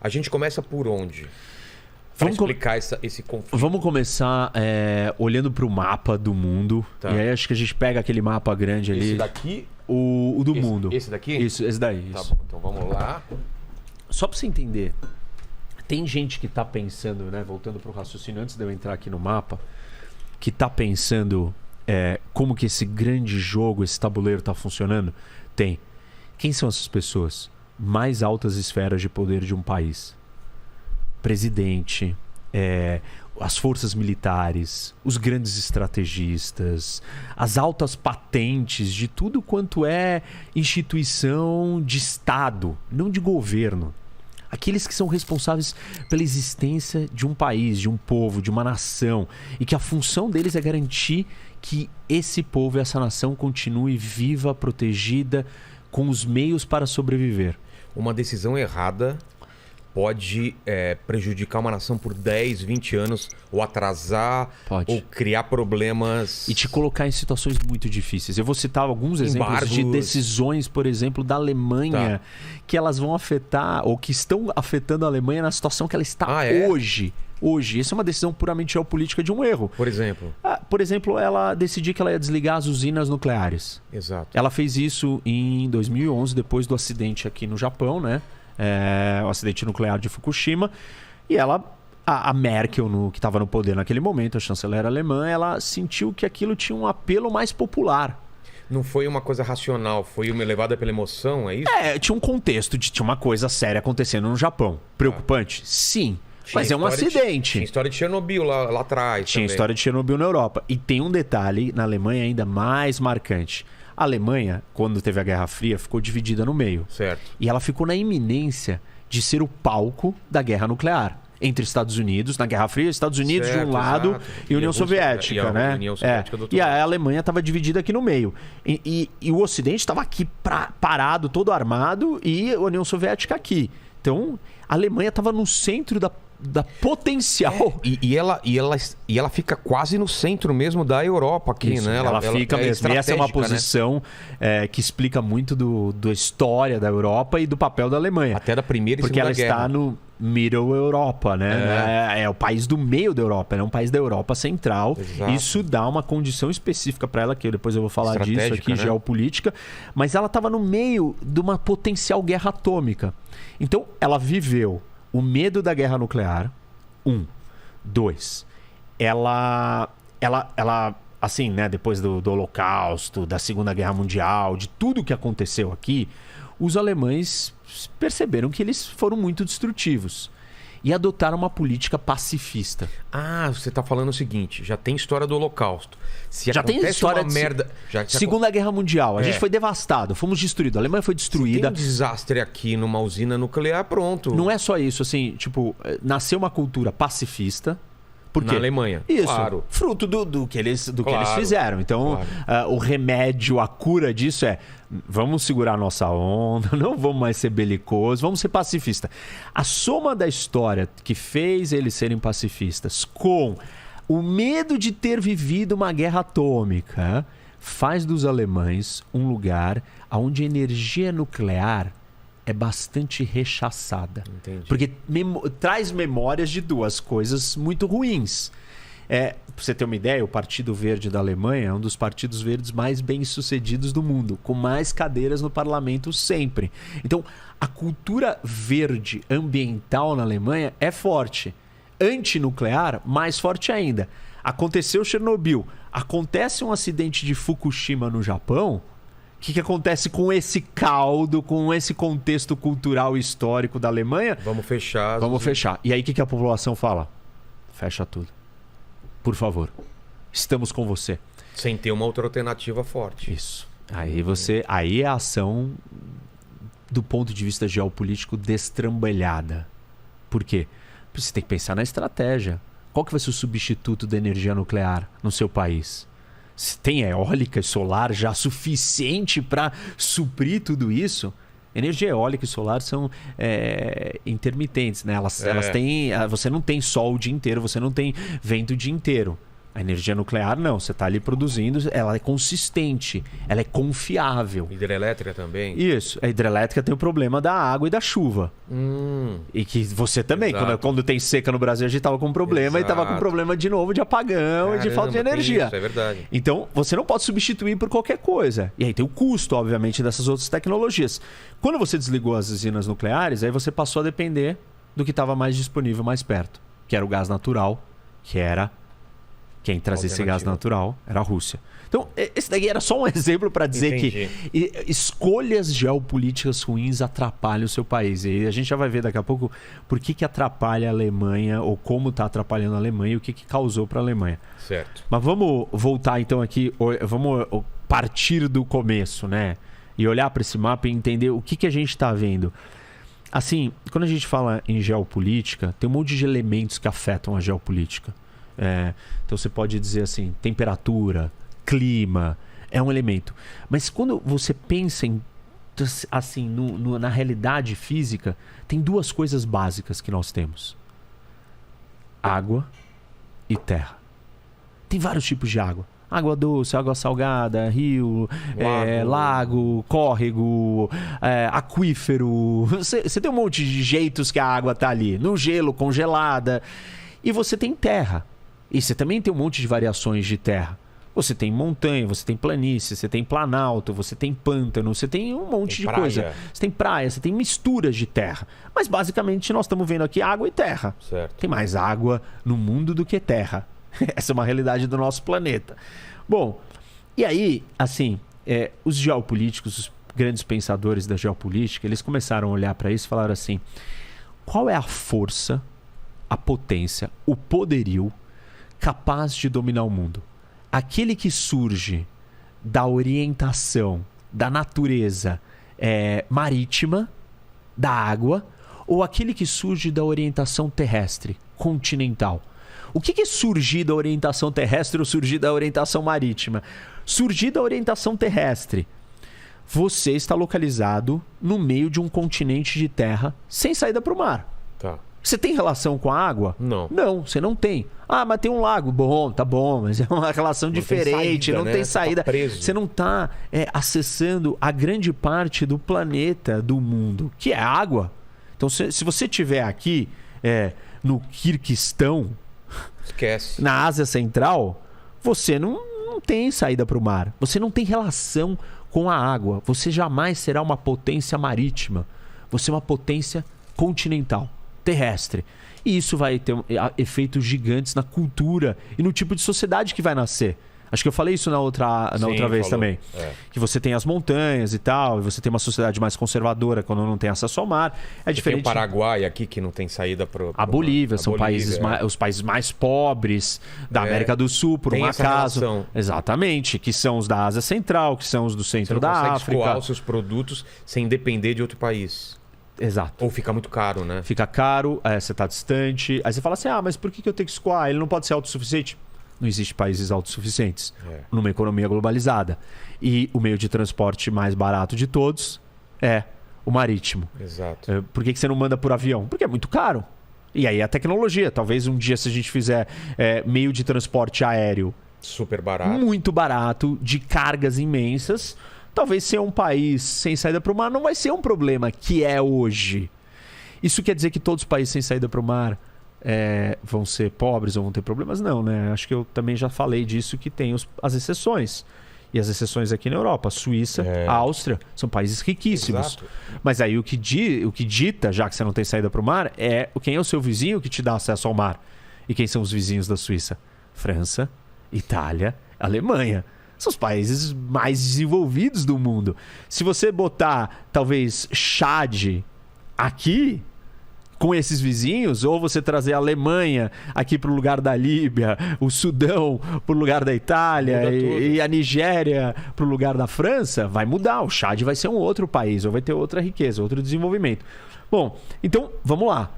A gente começa por onde? Para explicar esse conflito. Vamos começar olhando para o mapa do mundo. Tá. E aí acho que a gente pega aquele mapa grande ali. Esse daqui? O do mundo. Esse daqui? Isso, esse daí. Tá isso. bom, então vamos lá. Só para você entender, tem gente que tá pensando, né? Voltando para o raciocínio, antes de eu entrar aqui no mapa, que tá pensando como que esse grande jogo, esse tabuleiro tá funcionando. Tem. Quem são essas pessoas? Mais altas esferas de poder de um país. Presidente, as forças militares, os grandes estrategistas, as altas patentes de tudo quanto é instituição de Estado, não de governo. Aqueles que são responsáveis pela existência de um país, de um povo, de uma nação, e que a função deles é garantir que esse povo e essa nação continue viva, protegida, com os meios para sobreviver. Uma decisão errada pode prejudicar uma nação por 10, 20 anos, ou atrasar, ou criar problemas. E te colocar em situações muito difíceis. Eu vou citar alguns exemplos de decisões, por exemplo, da Alemanha, que elas vão afetar, ou que estão afetando a Alemanha na situação que ela está hoje. Hoje. Essa é uma decisão puramente geopolítica de um erro. Por exemplo? Por exemplo, ela decidiu que ela ia desligar as usinas nucleares. Exato. Ela fez isso em 2011, depois do acidente aqui no Japão, né? O acidente nuclear de Fukushima. E ela, a Merkel, que estava no poder naquele momento, a chanceler alemã, ela sentiu que aquilo tinha um apelo mais popular. Não foi uma coisa racional, foi uma levada pela emoção, é isso? Tinha um contexto tinha uma coisa séria acontecendo no Japão. Preocupante? Sim. Mas é um acidente. Tinha história de Chernobyl lá atrás. Tinha história de Chernobyl na Europa. E tem um detalhe na Alemanha ainda mais marcante. A Alemanha, quando teve a Guerra Fria, ficou dividida no meio. Certo. E ela ficou na iminência de ser o palco da guerra nuclear. Entre Estados Unidos, na Guerra Fria, Estados Unidos de um lado e União Soviética, né? União Soviética do outro e lado. a Alemanha estava dividida aqui no meio. E o Ocidente estava aqui parado, todo armado, e a União Soviética aqui. Então, a Alemanha estava no centro da potencial. E ela fica quase no centro mesmo da Europa aqui, Isso, né? Ela fica mesmo. E essa é uma posição que explica muito da história da Europa e do papel da Alemanha. Até da Primeira e Porque Segunda ela Guerra. está no Middle Europa, né? É o país do meio da Europa, é um país da Europa Central. Exato. Isso dá uma condição específica para ela, que depois eu vou falar disso aqui, né? geopolítica. Mas ela estava no meio de uma potencial guerra atômica. Então, ela viveu o medo da guerra nuclear. 2. Ela assim, né, depois do Holocausto, da Segunda Guerra Mundial, de tudo que aconteceu aqui, os alemães perceberam que eles foram muito destrutivos e adotaram uma política pacifista. Você tá falando o seguinte, já tem história do Holocausto. Se já tem história uma merda... Segunda Guerra Mundial, a gente foi devastado, fomos destruídos, a Alemanha foi destruída. Se tem um desastre aqui numa usina nuclear, pronto. Não é só isso, assim, tipo, nasceu uma cultura pacifista. Por quê? Na Alemanha. Isso, claro. Fruto do que eles fizeram. Então, o remédio, a cura disso vamos segurar a nossa onda, não vamos mais ser belicosos, vamos ser pacifistas. A soma da história que fez eles serem pacifistas com o medo de ter vivido uma guerra atômica faz dos alemães um lugar onde a energia nuclear é bastante rechaçada. Entendi. Porque traz memórias de duas coisas muito ruins. Pra você ter uma ideia, o Partido Verde da Alemanha é um dos partidos verdes mais bem-sucedidos do mundo, com mais cadeiras no parlamento sempre. Então, a cultura verde ambiental na Alemanha é forte. Antinuclear, mais forte ainda. Aconteceu Chernobyl, acontece um acidente de Fukushima no Japão. O que acontece com esse caldo, com esse contexto cultural e histórico da Alemanha? Vamos fechar. Vamos fechar. E aí o que a população fala? Fecha tudo. Por favor. Estamos com você. Sem ter uma outra alternativa forte. Isso. Aí é a ação do ponto de vista geopolítico destrambelhada. Por quê? Porque você tem que pensar na estratégia. Qual que vai ser o substituto da energia nuclear no seu país? Se tem eólica e solar já suficiente para suprir tudo isso? Energia eólica e solar são intermitentes, né? Elas têm... Você não tem sol o dia inteiro, você não tem vento o dia inteiro. A energia nuclear não, você está ali produzindo, ela é consistente, ela é confiável. Hidrelétrica também? Isso, a hidrelétrica tem o problema da água e da chuva. E que você também, quando tem seca no Brasil, a gente estava com problema e estava com problema de novo de apagão e de falta de energia. Isso, é verdade. Então, você não pode substituir por qualquer coisa. E aí tem o custo, obviamente, dessas outras tecnologias. Quando você desligou as usinas nucleares, aí você passou a depender do que estava mais disponível mais perto, que era o gás natural, que era... Quem trazia esse gás natural era a Rússia. Então, esse daqui era só um exemplo para dizer que escolhas geopolíticas ruins atrapalham o seu país. E a gente já vai ver daqui a pouco por que atrapalha a Alemanha, ou como está atrapalhando a Alemanha e o que causou para a Alemanha. Certo. Mas vamos voltar então aqui, vamos partir do começo, né? E olhar para esse mapa e entender o que a gente está vendo. Assim, quando a gente fala em geopolítica, tem um monte de elementos que afetam a geopolítica. Então você pode dizer assim, temperatura, clima, é um elemento. Mas quando você pensa assim, na realidade física, tem duas coisas básicas que nós temos: água e terra. Tem vários tipos de água. Água doce, água salgada, rio, lago, córrego, aquífero. Você tem um monte de jeitos que a água está ali. No gelo, congelada. E você tem terra. E você também tem um monte de variações de terra. Você tem montanha, você tem planície, você tem planalto, você tem pântano, você tem um monte de coisa. Você tem praia, você tem misturas de terra. Mas basicamente nós estamos vendo aqui água e terra. Certo. Tem mais água no mundo do que terra. Essa é uma realidade do nosso planeta. Bom, e aí, assim, os geopolíticos, os grandes pensadores da geopolítica, eles começaram a olhar para isso e falaram assim: qual é a força, a potência, o poderio capaz de dominar o mundo? Aquele que surge da orientação da natureza marítima, da água, ou aquele que surge da orientação terrestre, continental? O que é surgir da orientação terrestre ou surgir da orientação marítima? Surgir da orientação terrestre. Você está localizado no meio de um continente de terra sem saída para o mar. Tá. Você tem relação com a água? Não. Não, você não tem. Ah, mas tem um lago. Bom, tá bom, mas é uma relação diferente, não tem saída. Tá preso. Você não está acessando a grande parte do planeta, do mundo, que é a água. Então, se você estiver aqui no Quirguistão, esquece. Na Ásia Central, você não tem saída para o mar. Você não tem relação com a água. Você jamais será uma potência marítima. Você é uma potência continental, terrestre. E isso vai ter efeitos gigantes na cultura e no tipo de sociedade que vai nascer. Acho que eu falei isso na outra vez também. Que você tem as montanhas e tal, e você tem uma sociedade mais conservadora quando não tem acesso ao mar. É diferente. Tem o Paraguai aqui que não tem saída para a Bolívia, são os países mais pobres da América do Sul, por um acaso. Relação. Exatamente, que são os da Ásia Central, que são os do centro da África. Você consegue escoar os seus produtos sem depender de outro país. Exato. Ou fica muito caro, né? Fica caro, você está distante. Aí você fala assim, mas por que eu tenho que escoar? Ele não pode ser autossuficiente? Não existe países autossuficientes numa economia globalizada. E o meio de transporte mais barato de todos é o marítimo. Exato. Por que você não manda por avião? Porque é muito caro. E aí a tecnologia. Talvez um dia, se a gente fizer meio de transporte aéreo super barato, muito barato, de cargas imensas, talvez ser um país sem saída para o mar não vai ser um problema que é hoje. Isso quer dizer que todos os países sem saída para o mar vão ser pobres ou vão ter problemas? Não, né? Acho que eu também já falei disso, que tem as exceções. E as exceções aqui na Europa, a Suíça, a Áustria, são países riquíssimos. Exato. Mas aí o que dita, já que você não tem saída para o mar, quem é o seu vizinho que te dá acesso ao mar. E quem são os vizinhos da Suíça? França, Itália, Alemanha. São os países mais desenvolvidos do mundo. Se você botar, talvez, Chad aqui, com esses vizinhos, ou você trazer a Alemanha aqui para o lugar da Líbia, o Sudão para o lugar da Itália e a Nigéria para o lugar da França, vai mudar. O Chad vai ser um outro país, ou vai ter outra riqueza, outro desenvolvimento. Bom, então, vamos lá.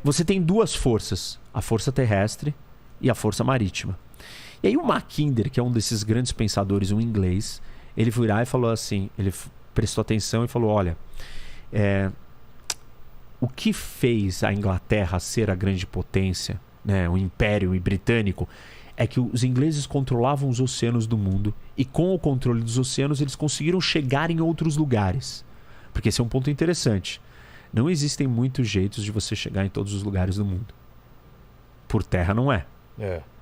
Você tem duas forças, a força terrestre e a força marítima. E aí o Mackinder, que é um desses grandes pensadores, um inglês, ele foi lá e falou assim, ele prestou atenção e falou, olha, o que fez a Inglaterra ser a grande potência, né, o Império Britânico, é que os ingleses controlavam os oceanos do mundo e com o controle dos oceanos eles conseguiram chegar em outros lugares. Porque esse é um ponto interessante. Não existem muitos jeitos de você chegar em todos os lugares do mundo. Por terra não é.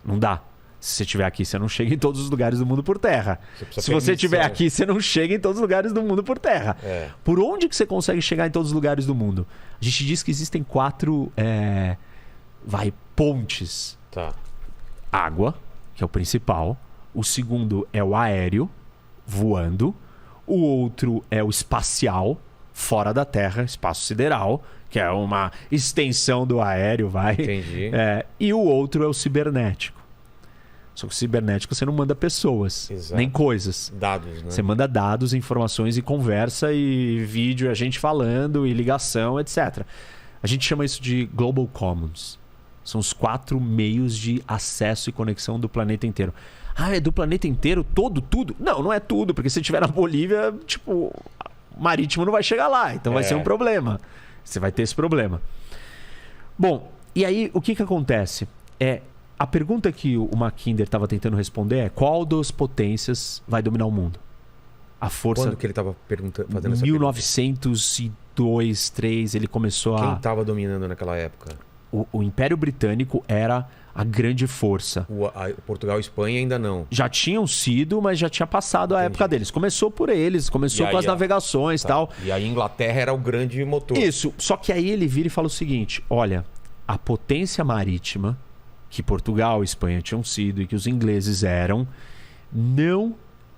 Não dá. Se você estiver aqui, você não chega em todos os lugares do mundo por terra. Se você estiver aqui, você não chega em todos os lugares do mundo por terra. Por onde que você consegue chegar em todos os lugares do mundo? A gente diz que existem 4 pontes. Tá. Água, que é o principal. O segundo é o aéreo, voando. O outro é o espacial, fora da Terra, espaço sideral, que é uma extensão do aéreo, vai. Entendi. E o outro é o cibernético. Só que o cibernético você não manda pessoas, nem coisas. Dados, né? Você manda dados, informações e conversa e vídeo, a gente falando e ligação, etc. A gente chama isso de Global Commons. São os 4 meios de acesso e conexão do planeta inteiro. Ah, é do planeta inteiro? Todo? Tudo? Não, não é tudo, porque se estiver na Bolívia, tipo, marítimo não vai chegar lá. Então vai ser um problema. Você vai ter esse problema. Bom, e aí o que acontece? A pergunta que o Mackinder estava tentando responder é: qual das potências vai dominar o mundo? A força. Quando que ele estava fazendo essa 1902, 1903, ele começou Quem estava dominando naquela época? O Império Britânico era a grande força. Portugal e Espanha ainda não. Já tinham sido, mas já tinha passado a época deles. Começou por eles, começou com as navegações e tal. E a Inglaterra era o grande motor. Isso. Só que aí ele vira e fala o seguinte: olha, a potência marítima que Portugal e Espanha tinham sido e que os ingleses eram, não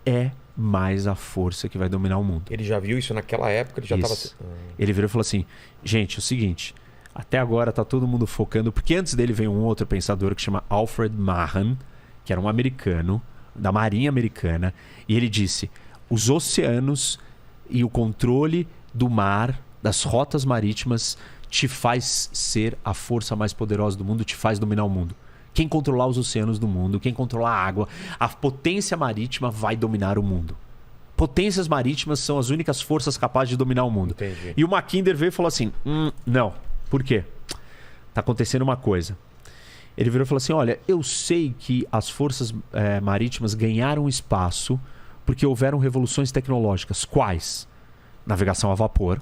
é mais a força que vai dominar o mundo. Ele já viu isso naquela época? Ele já estava... Ele virou e falou assim: gente, é o seguinte, até agora tá todo mundo focando, porque antes dele veio um outro pensador que chama Alfred Mahan, que era um americano, da Marinha Americana, e ele disse: os oceanos e o controle do mar, das rotas marítimas, te faz ser a força mais poderosa do mundo, te faz dominar o mundo. Quem controlar os oceanos do mundo, quem controlar a água, a potência marítima vai dominar o mundo. Potências marítimas são as únicas forças capazes de dominar o mundo. Entendi. E o Mackinder veio e falou assim: não. Por quê? Tá acontecendo uma coisa. Ele virou e falou assim: olha, eu sei que as forças marítimas ganharam espaço porque houveram revoluções tecnológicas. Quais? Navegação a vapor,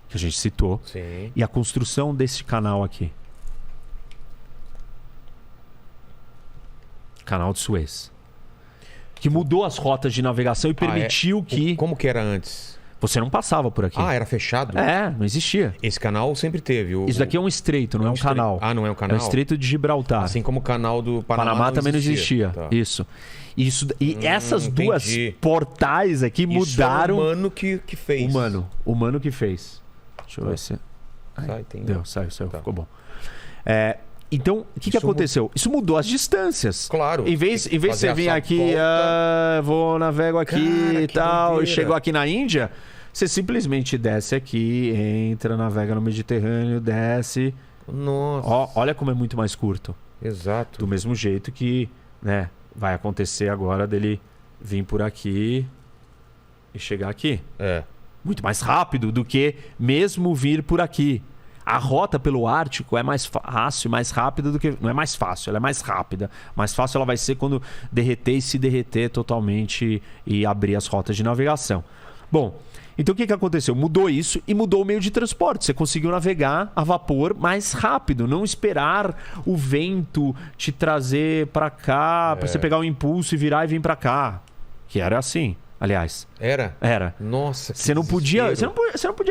que a gente citou. Sim. E a construção desse canal aqui. Canal de Suez. Que mudou as rotas de navegação e permitiu que... Como que era antes? Você não passava por aqui. Era fechado? Não existia. Esse canal sempre teve. Isso daqui é um estreito, não é um canal. Não é um canal? É o Estreito de Gibraltar. Assim como o canal do Panamá também não existia. Tá. Isso. E essas duas portais aqui mudaram... Isso é o humano que fez. Humano que fez. Deixa eu ver se... Saiu, tá. Ficou bom. Então, o que aconteceu? Isso mudou as distâncias. Claro. Em vez de você vir aqui, navego aqui e tal, doideira. E chegou aqui na Índia, você simplesmente desce aqui, entra, navega no Mediterrâneo, desce. Nossa. Olha como é muito mais curto. Exato. Do mesmo jeito que, né, vai acontecer agora dele vir por aqui e chegar aqui. Muito mais rápido do que mesmo vir por aqui. A rota pelo Ártico é mais fácil, mais rápida do que... Não é mais fácil, ela é mais rápida. Mais fácil ela vai ser quando derreter e se derreter totalmente e abrir as rotas de navegação. Bom, então o que aconteceu? Mudou isso e mudou o meio de transporte. Você conseguiu navegar a vapor mais rápido. Não esperar o vento te trazer para cá, para você pegar o impulso e virar e vir para cá. Que era assim. Aliás. Era. Nossa, que você não podia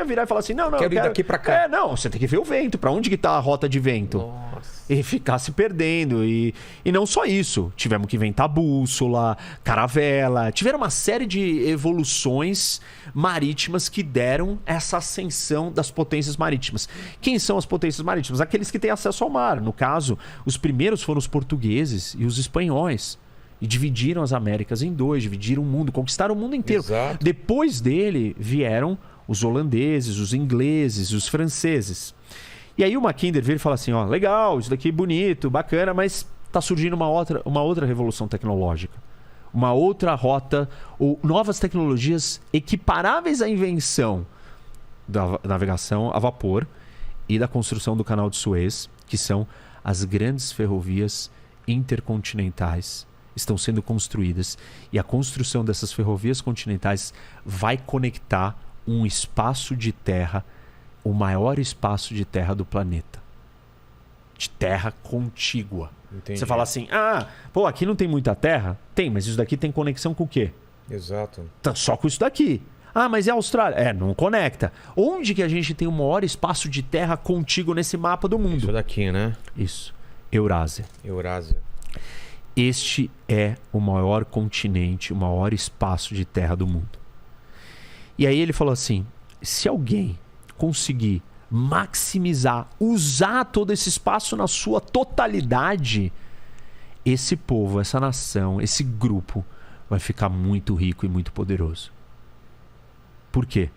virar e falar assim: não, eu quero ir daqui pra cá. Não, você tem que ver o vento, pra onde que tá a rota de vento. Nossa. E ficar se perdendo. E não só isso. Tivemos que inventar bússola, caravela. Tiveram uma série de evoluções marítimas que deram essa ascensão das potências marítimas. Quem são as potências marítimas? Aqueles que têm acesso ao mar. No caso, os primeiros foram os portugueses e os espanhóis. E dividiram as Américas em 2, dividiram o mundo, conquistaram o mundo inteiro. Exato. Depois dele vieram os holandeses, os ingleses, os franceses. E aí o Mackinder veio e fala assim: legal, isso daqui é bonito, bacana, mas está surgindo uma outra revolução tecnológica. Uma outra rota, ou novas tecnologias equiparáveis à invenção da navegação a vapor e da construção do canal de Suez, que são as grandes ferrovias intercontinentais estão sendo construídas e a construção dessas ferrovias continentais vai conectar um espaço de terra, o maior espaço de terra do planeta. De terra contígua. Entendi. Você fala assim, aqui não tem muita terra? Tem, mas isso daqui tem conexão com o quê? Exato. Tá só com isso daqui. Mas é a Austrália? Não conecta. Onde que a gente tem o maior espaço de terra contíguo nesse mapa do mundo? Isso daqui, né? Isso. Eurásia. Eurásia. Este é o maior continente, o maior espaço de terra do mundo. E aí ele falou assim, se alguém conseguir maximizar, usar todo esse espaço na sua totalidade, esse povo, essa nação, esse grupo vai ficar muito rico e muito poderoso. Por quê?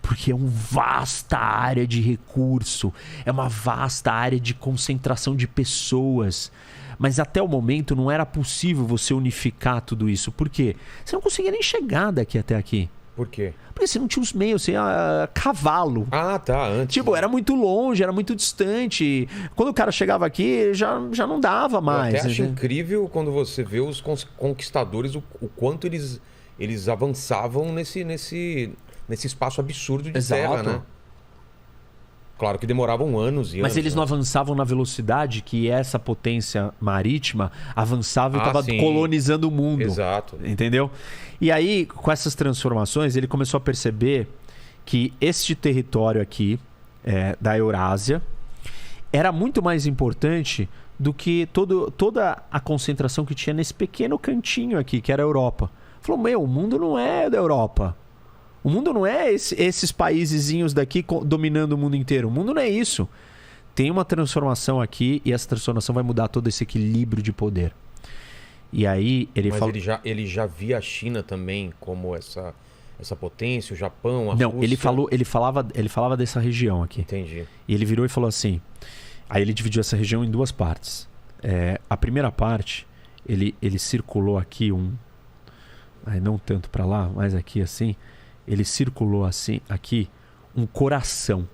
Porque é uma vasta área de recurso, é uma vasta área de concentração de pessoas. Mas até o momento não era possível você unificar tudo isso. Por quê? Você não conseguia nem chegar daqui até aqui. Por quê? Porque você não tinha os meios, você ia cavalo. Antes. Tipo, era muito longe, era muito distante. Quando o cara chegava aqui, já não dava mais. Eu até acho incrível quando você vê os conquistadores, o quanto eles avançavam nesse espaço absurdo de terra, né? Claro que demoravam anos e anos. Mas eles não avançavam na velocidade que essa potência marítima avançava e estava colonizando o mundo. Exato. Entendeu? E aí, com essas transformações, ele começou a perceber que este território aqui, da Eurásia, era muito mais importante do que toda a concentração que tinha nesse pequeno cantinho aqui, que era a Europa. Falou, o mundo não é da Europa. O mundo não é esses paísezinhos daqui dominando o mundo inteiro. O mundo não é isso. Tem uma transformação aqui e essa transformação vai mudar todo esse equilíbrio de poder. E aí ele falou... Mas ele já via a China também como essa potência, o Japão, a Rússia... Não, ele falava dessa região aqui. Entendi. E ele virou e falou assim... Aí ele dividiu essa região em duas partes. A primeira parte, ele circulou aqui não tanto para lá, mas aqui assim... Ele circulou assim, aqui, um coração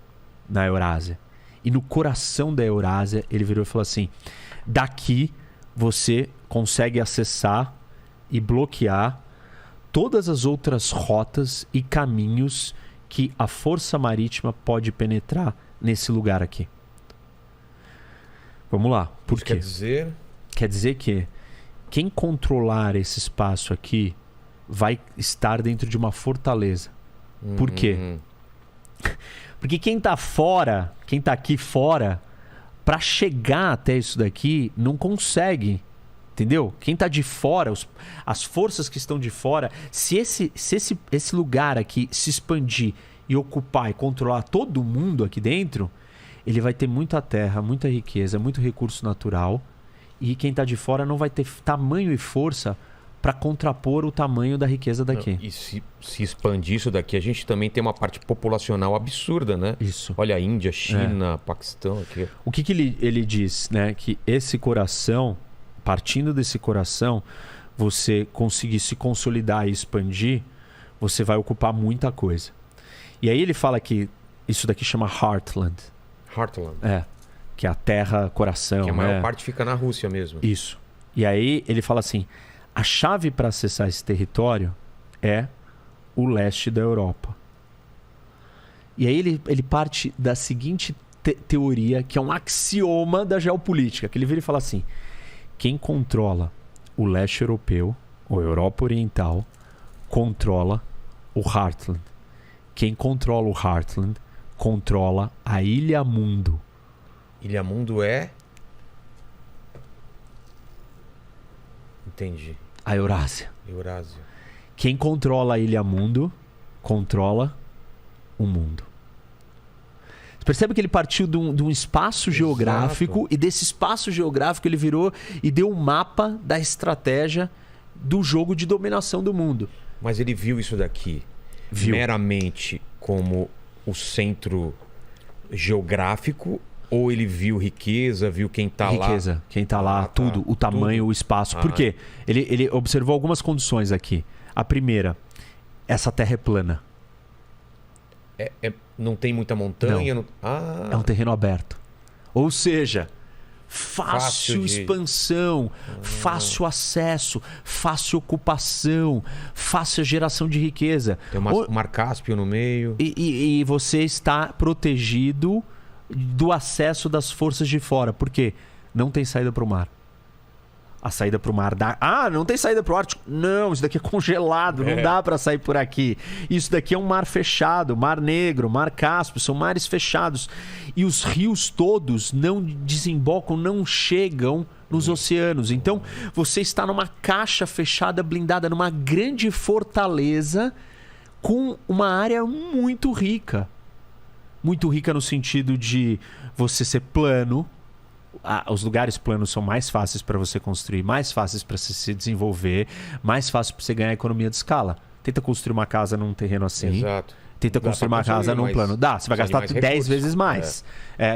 na Eurásia. E no coração da Eurásia, ele virou e falou assim, daqui você consegue acessar e bloquear todas as outras rotas e caminhos que a força marítima pode penetrar nesse lugar aqui. Vamos lá. Por quê? Quer dizer que quem controlar esse espaço aqui vai estar dentro de uma fortaleza. Por quê? Porque quem tá aqui fora, para chegar até isso daqui, não consegue. Entendeu? Quem tá de fora, as forças que estão de fora, se esse lugar aqui se expandir e ocupar e controlar todo mundo aqui dentro, ele vai ter muita terra, muita riqueza, muito recurso natural. E quem tá de fora não vai ter tamanho e força para contrapor o tamanho da riqueza daqui. E se expandir isso daqui, a gente também tem uma parte populacional absurda, né? Isso. Olha a Índia, China, Paquistão aqui. O que ele diz, né? Que esse coração, partindo desse coração, você conseguir se consolidar e expandir, você vai ocupar muita coisa. E aí ele fala que isso daqui chama Heartland. Heartland. Que é a terra coração. Que a maior parte fica na Rússia mesmo. Isso. E aí ele fala assim... A chave para acessar esse território é o leste da Europa. E aí ele parte da seguinte teoria, que é um axioma da geopolítica, que ele vira e fala assim, quem controla o leste europeu, ou Europa Oriental, controla o Heartland. Quem controla o Heartland, controla a Ilha Mundo. Ilha Mundo é... Entendi. A Eurásia. Eurásia. Quem controla a Ilha Mundo, controla o mundo. Você percebe que ele partiu de um espaço geográfico e desse espaço geográfico ele virou e deu um mapa da estratégia do jogo de dominação do mundo. Mas ele viu isso daqui meramente como o centro geográfico ou ele viu riqueza, viu quem tá lá? Riqueza, quem tá lá, tudo, o tamanho, tudo. O espaço. Por quê? Ele observou algumas condições aqui. A primeira, essa terra é plana. Não tem muita montanha? Não. É um terreno aberto. Ou seja, fácil expansão, fácil acesso, fácil ocupação, fácil geração de riqueza. Tem o Mar Cáspio no meio. E você está protegido do acesso das forças de fora. Por quê? Não tem saída para o mar. A saída para o mar dá... não tem saída para o Ártico. Não, isso daqui é congelado, não dá para sair por aqui. Isso daqui é um mar fechado, Mar Negro, Mar Cáspio, são mares fechados. E os rios todos não desembocam, não chegam nos oceanos. Então, você está numa caixa fechada, blindada, numa grande fortaleza com uma área muito rica. Muito rica no sentido de você ser plano. Os lugares planos são mais fáceis para você construir, mais fáceis para você se desenvolver, mais fácil para você ganhar economia de escala. Tenta construir uma casa num terreno assim. Exato. Tenta construir uma casa num plano. Dá, você vai gastar 10 vezes mais.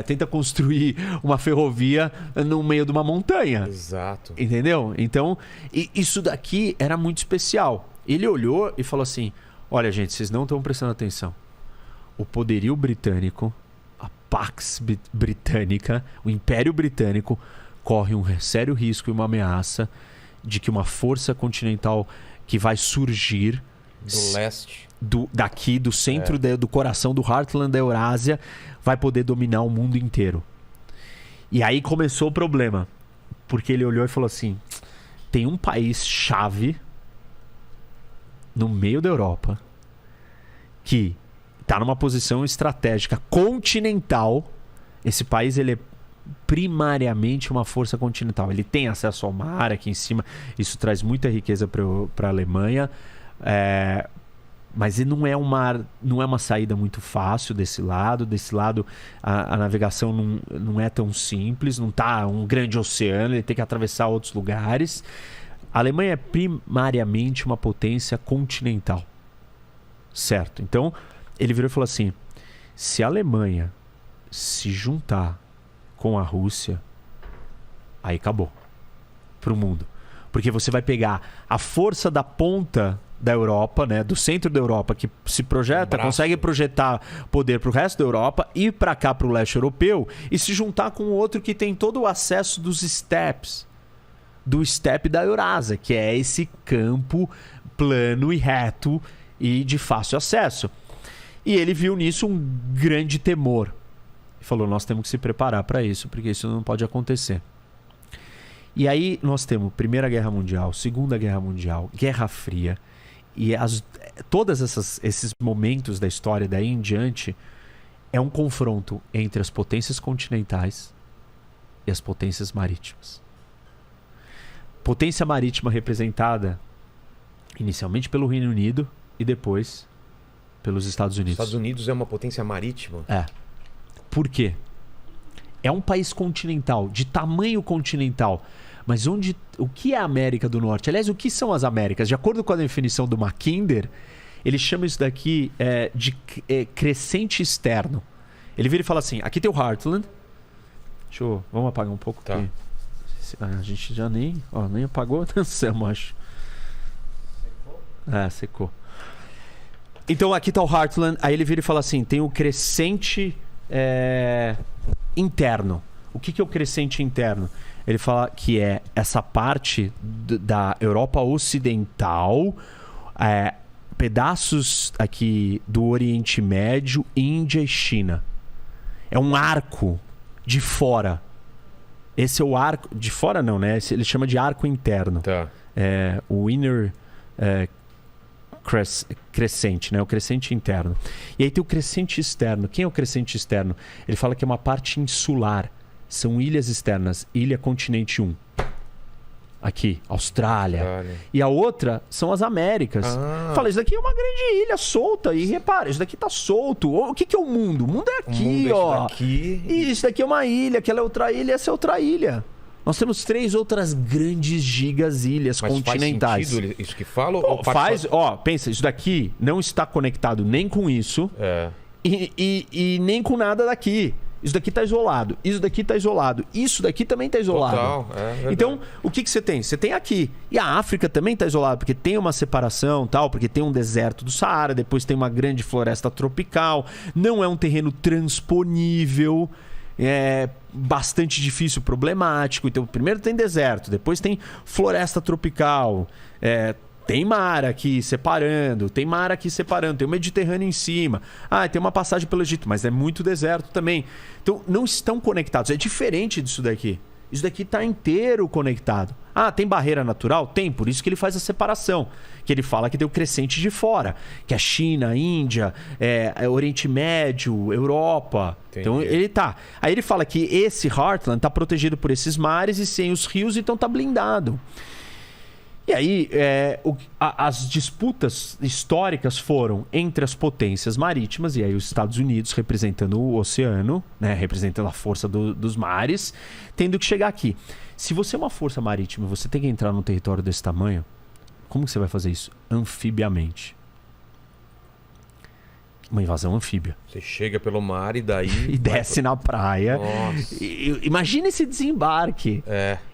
Tenta construir uma ferrovia no meio de uma montanha. Exato. Entendeu? Então, isso daqui era muito especial. Ele olhou e falou assim: olha, gente, vocês não estão prestando atenção. O poderio britânico, a Pax Britânica, o Império Britânico, corre um sério risco e uma ameaça de que uma força continental que vai surgir do leste, daqui, do centro, do coração do Heartland da Eurásia, vai poder dominar o mundo inteiro. E aí começou o problema, porque ele olhou e falou assim: tem um país-chave no meio da Europa que está numa posição estratégica continental. Esse país, ele é primariamente uma força continental. Ele tem acesso ao mar aqui em cima. Isso traz muita riqueza para a Alemanha. Mas ele não é uma saída muito fácil desse lado. Desse lado, a navegação não é tão simples. Não está um grande oceano. Ele tem que atravessar outros lugares. A Alemanha é primariamente uma potência continental. Certo? Então, ele virou e falou assim: se a Alemanha se juntar com a Rússia, aí acabou para o mundo. Porque você vai pegar a força da ponta da Europa, né, do centro da Europa, que se projeta, consegue projetar poder para o resto da Europa, ir para cá, para o leste europeu, e se juntar com o outro que tem todo o acesso dos steppes, do steppe da Eurásia, que é esse campo plano e reto e de fácil acesso. E ele viu nisso um grande temor. E falou: nós temos que se preparar para isso, porque isso não pode acontecer. E aí nós temos Primeira Guerra Mundial, Segunda Guerra Mundial, Guerra Fria. E todos esses momentos da história daí em diante é um confronto entre as potências continentais e as potências marítimas. Potência marítima representada inicialmente pelo Reino Unido e depois pelos Estados Unidos. Os Estados Unidos é uma potência marítima? Por quê? É um país continental, de tamanho continental. Mas o que é a América do Norte? Aliás, o que são as Américas? De acordo com a definição do Mackinder, ele chama isso daqui de crescente externo. Ele vira e fala assim: aqui tem o Heartland. Vamos apagar um pouco. Tá. A gente já nem apagou. Dançamos, acho. Secou? Secou. Então aqui está o Heartland. Aí ele vira e fala assim: tem o crescente interno. O que é o crescente interno? Ele fala que é essa parte da Europa Ocidental, pedaços aqui do Oriente Médio, Índia e China. É um arco de fora. Esse é o arco... De fora não, né? Ele chama de arco interno. Tá. O inner crescente, né? O crescente interno. E aí tem o crescente externo. Quem é o crescente externo? Ele fala que é uma parte insular. São ilhas externas. Ilha Continente 1. Aqui, Austrália. E a outra são as Américas. Fala, isso daqui é uma grande ilha solta. E repara, isso daqui tá solto. O que é o mundo? O mundo é aqui, mundo ó. Daqui. E isso daqui é uma ilha, aquela é outra ilha, essa é outra ilha. Nós temos 3 outras grandes gigas ilhas continentais. Faz sentido isso que fala? Pensa, isso daqui não está conectado nem com isso e nem com nada daqui. Isso daqui está isolado, isso daqui está isolado, isso daqui também está isolado. Total, então, o que você tem? Você tem aqui. E a África também está isolada, porque tem uma separação, tal, porque tem um deserto do Saara, depois tem uma grande floresta tropical, não é um terreno transponível. bastante difícil, problemático. Então, primeiro tem deserto, depois tem floresta tropical, tem mar aqui separando, tem o Mediterrâneo em cima. Tem uma passagem pelo Egito, mas é muito deserto também. Então, não estão conectados. É diferente disso daqui. Isso daqui está inteiro conectado. Tem barreira natural? Tem, por isso que ele faz a separação. Que ele fala que tem o crescente de fora, que é China, Índia, Oriente Médio, Europa. Entendi. Então ele tá. Aí ele fala que esse Heartland está protegido por esses mares e sem os rios, então está blindado. E aí, as disputas históricas foram entre as potências marítimas, e aí os Estados Unidos representando o oceano, né, representando a força dos mares, tendo que chegar aqui. Se você é uma força marítima e você tem que entrar num território desse tamanho, como que você vai fazer isso? Anfibiamente. Uma invasão anfíbia. Você chega pelo mar e daí... e desce na praia. Nossa. Imagina esse desembarque.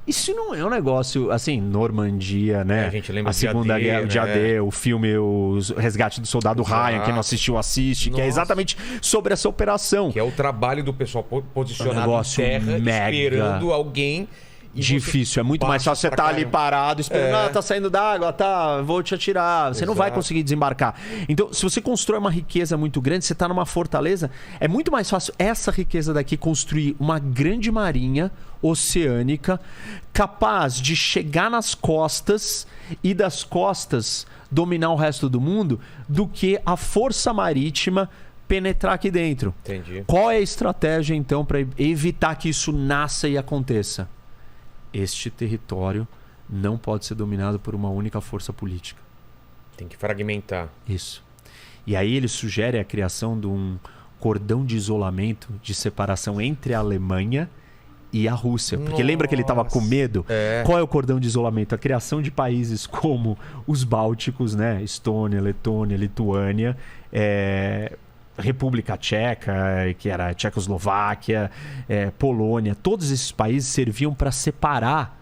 Isso não é um negócio, assim, Normandia, né? A gente lembra a Segunda Guerra, o Dia D, o filme O Resgate do Soldado Ryan, quem não assistiu, assiste, que é exatamente sobre essa operação. Que é o trabalho do pessoal posicionado em terra, esperando alguém... Difícil, é muito mais fácil você estar ali parado, esperando, tá saindo d'água, vou te atirar. Você não vai conseguir desembarcar. Então, se você constrói uma riqueza muito grande, você está numa fortaleza, é muito mais fácil essa riqueza daqui construir uma grande marinha oceânica capaz de chegar nas costas e das costas dominar o resto do mundo do que a força marítima penetrar aqui dentro. Entendi. Qual é a estratégia, então, para evitar que isso nasça e aconteça? Este território não pode ser dominado por uma única força política. Tem que fragmentar. Isso. E aí ele sugere a criação de um cordão de isolamento, de separação entre a Alemanha e a Rússia. Porque lembra que ele estava com medo? Qual é o cordão de isolamento? A criação de países como os Bálticos, né? Estônia, Letônia, Lituânia, República Tcheca, que era a Tchecoslováquia, Polônia, todos esses países serviam para separar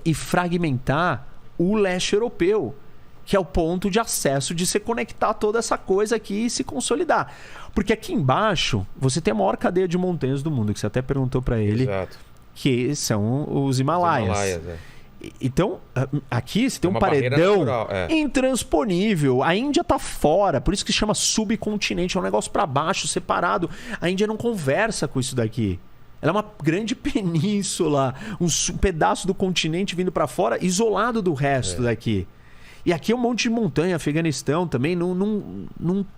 e fragmentar o leste europeu, que é o ponto de acesso de se conectar toda essa coisa aqui e se consolidar. Porque aqui embaixo você tem a maior cadeia de montanhas do mundo, que você até perguntou para ele, exato, que são os Himalaias. Então, aqui você tem um paredão intransponível. A Índia tá fora, por isso que se chama subcontinente. É um negócio para baixo, separado. A Índia não conversa com isso daqui. Ela é uma grande península, um pedaço do continente vindo para fora, isolado do resto daqui. E aqui é um monte de montanha, Afeganistão também,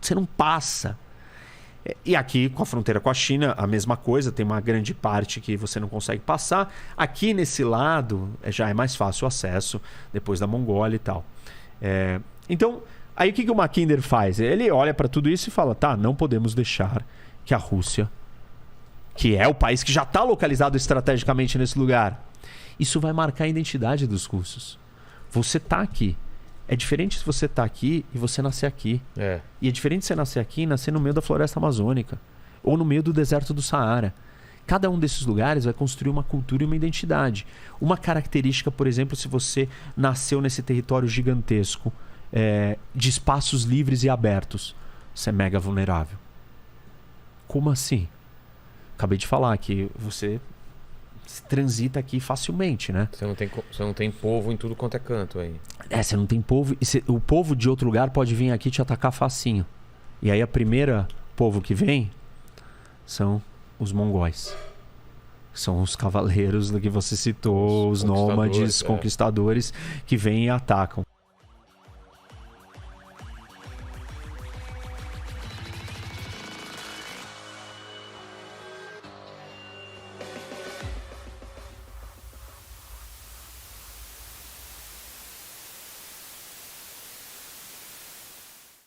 você não passa. E aqui, com a fronteira com a China, a mesma coisa. Tem uma grande parte que você não consegue passar. Aqui nesse lado já é mais fácil o acesso, depois da Mongólia e tal. Então, aí o que o Mackinder faz? Ele olha para tudo isso e fala, não podemos deixar que a Rússia, que é o país que já está localizado estrategicamente nesse lugar, isso vai marcar a identidade dos russos. Você está aqui. É diferente se você está aqui e você nascer aqui. E é diferente você nascer aqui e nascer no meio da floresta amazônica. Ou no meio do deserto do Saara. Cada um desses lugares vai construir uma cultura e uma identidade. Uma característica, por exemplo, se você nasceu nesse território gigantesco, de espaços livres e abertos, você é mega vulnerável. Como assim? Acabei de falar que você transita aqui facilmente, né? Você não tem povo em tudo quanto é canto aí. Você não tem povo. O povo de outro lugar pode vir aqui te atacar facinho. E aí a primeira povo que vem são os mongóis. São os cavaleiros que você citou, os nômades, conquistadores que vêm e atacam.